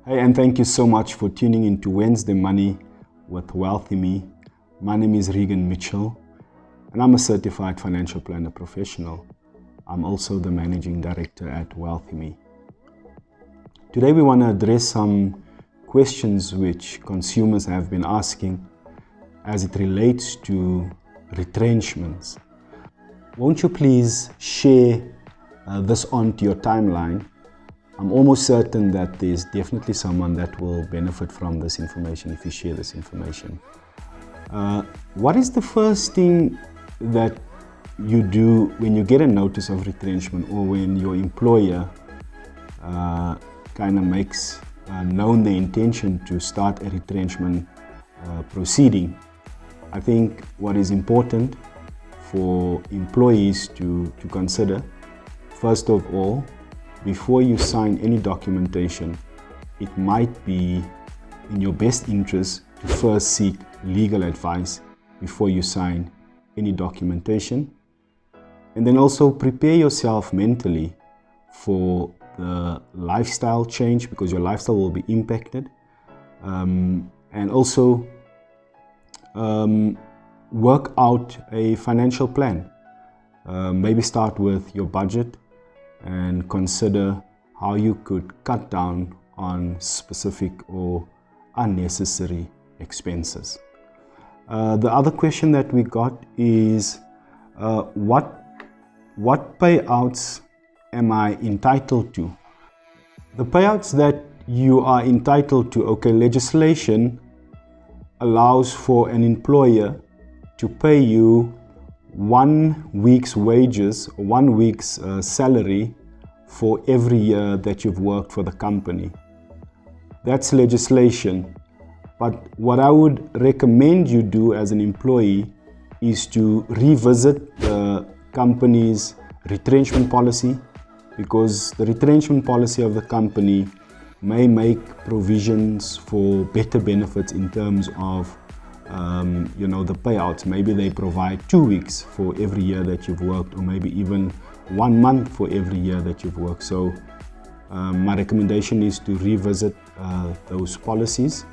Hey, and thank you so much for tuning in to Wednesday Money with WealthyMe. My name is Regan Mitchell, and I'm a certified financial planner professional. I'm also the managing director at WealthyMe. Today we want to address some questions which consumers have been asking as it relates to retrenchments. Won't you please share this onto your timeline? I'm almost certain that there's definitely someone that will benefit from this information if you share this information. What is the first thing that you do when you get a notice of retrenchment, or when your employer kind of makes known the intention to start a retrenchment proceeding? I think what is important for employees to consider, first of all, before you sign any documentation, it might be in your best interest to first seek legal advice before you sign any documentation. And then also prepare yourself mentally for the lifestyle change, because your lifestyle will be impacted. And also work out a financial plan. Maybe start with your budget and consider how you could cut down on specific or unnecessary expenses. The other question that we got is, what payouts am I entitled to? The payouts that you are entitled to, okay, legislation allows for an employer to pay you 1 week's wages, 1 week's salary for every year that you've worked for the company. That's legislation. But what I would recommend you do as an employee is to revisit the company's retrenchment policy, because the retrenchment policy of the company may make provisions for better benefits in terms of the payouts. Maybe they provide 2 weeks for every year that you've worked, or maybe even 1 month for every year that you've worked. So my recommendation is to revisit those policies.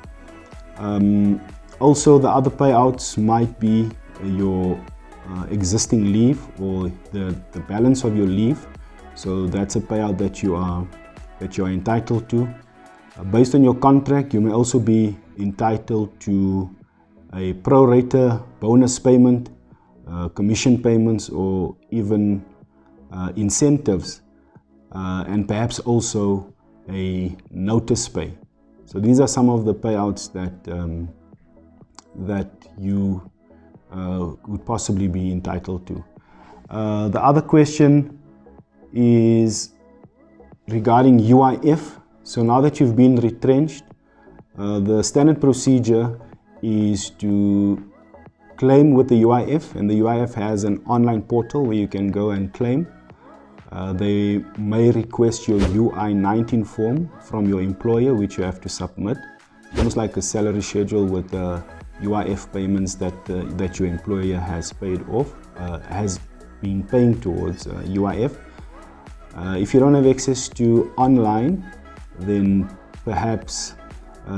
Also, the other payouts might be your existing leave, or the balance of your leave. So that's a payout that you are entitled to. Based on your contract, you may also be entitled to a pro rata bonus payment, commission payments, or even incentives, and perhaps also a notice pay. So these are some of the payouts that you would possibly be entitled to. The other question is regarding UIF. So now that you've been retrenched, the standard procedure is to claim with the UIF, and the UIF has an online portal where you can go and claim. They may request your UI-19 form from your employer, which you have to submit. Almost like a salary schedule with the UIF payments that your employer has paid off, has been paying towards UIF. If you don't have access to online, then perhaps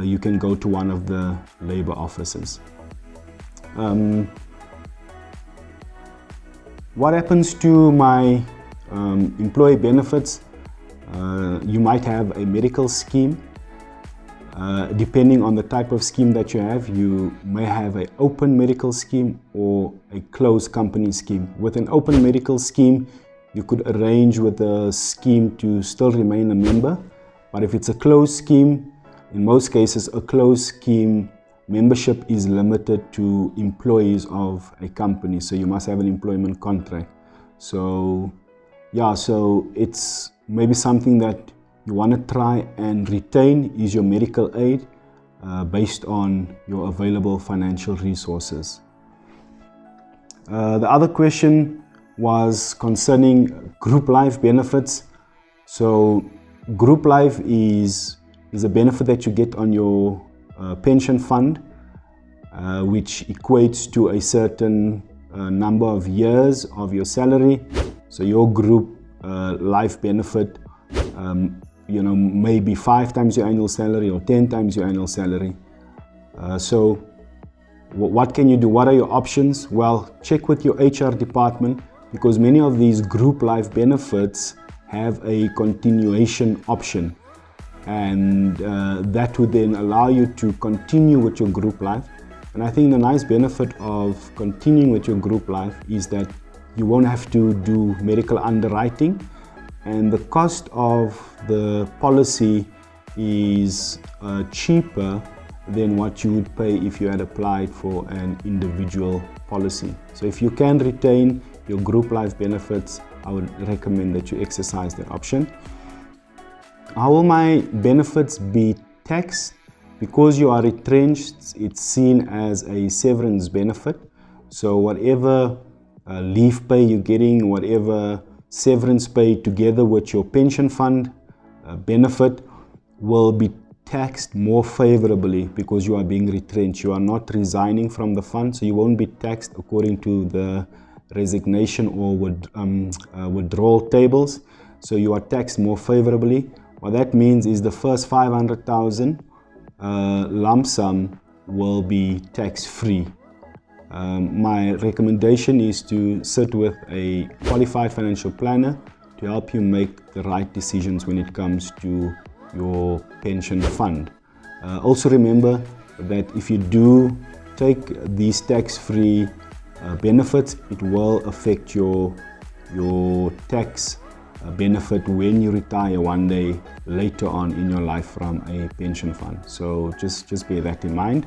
you can go to one of the labor offices. What happens to my employee benefits? You might have a medical scheme. Depending on the type of scheme that you have, you may have an open medical scheme or a closed company scheme. With an open medical scheme, you could arrange with the scheme to still remain a member. But if it's a closed scheme, in most cases, a closed scheme membership is limited to employees of a company. So you must have an employment contract. So yeah, so it's maybe something that you want to try and retain is your medical aid based on your available financial resources. The other question was concerning group life benefits. So group life is a benefit that you get on your pension fund, which equates to a certain number of years of your salary. So your group life benefit, maybe 5 times your annual salary or 10 times your annual salary. So what can you do? What are your options? Well, check with your HR department, because many of these group life benefits have a continuation option, and that would then allow you to continue with your group life. And I think the nice benefit of continuing with your group life is that you won't have to do medical underwriting, and the cost of the policy is cheaper than what you would pay if you had applied for an individual policy. So if you can retain your group life benefits, I would recommend that you exercise that option. How will my benefits be taxed? Because you are retrenched, it's seen as a severance benefit. So whatever leave pay you're getting, whatever severance pay together with your pension fund benefit will be taxed more favorably because you are being retrenched. You are not resigning from the fund, so you won't be taxed according to the resignation or withdrawal tables. So you are taxed more favorably. What that means is the first 500,000 lump sum will be tax-free. My recommendation is to sit with a qualified financial planner to help you make the right decisions when it comes to your pension fund. Also remember that if you do take these tax-free benefits, it will affect your tax benefit when you retire one day later on in your life from a pension fund. So just bear that in mind.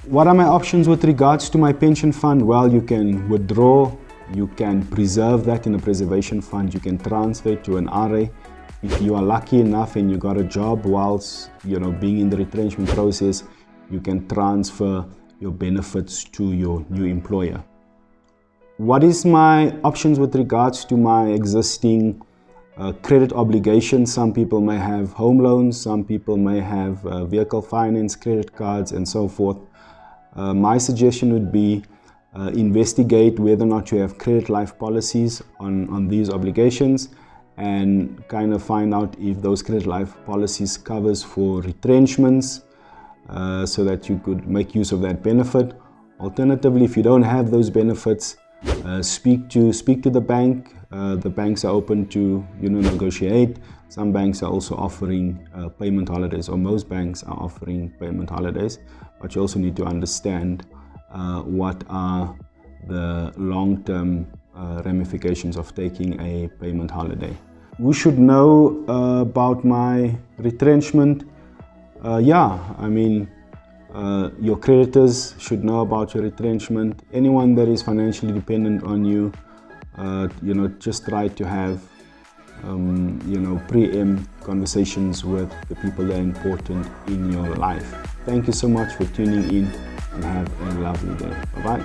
What are my options with regards to my pension fund? Well, you can withdraw, you can preserve that in a preservation fund, you can transfer it to an RA. If you are lucky enough and you got a job whilst being in the retrenchment process, you can transfer your benefits to your new employer. What is my options with regards to my existing credit obligations? Some people may have home loans, some people may have vehicle finance, credit cards, and so forth. My suggestion would be investigate whether or not you have credit life policies on these obligations, and kind of find out if those credit life policies covers for retrenchments, so that you could make use of that benefit. Alternatively, if you don't have those benefits, speak to the bank. The banks are open to negotiate. Some banks are also offering payment holidays, or most banks are offering payment holidays, but you also need to understand what are the long-term ramifications of taking a payment holiday. Who should know about my retrenchment? Your creditors should know about your retrenchment. Anyone that is financially dependent on you, just try to have preempt conversations with the people that are important in your life. Thank you so much for tuning in, and have a lovely day. Bye-bye.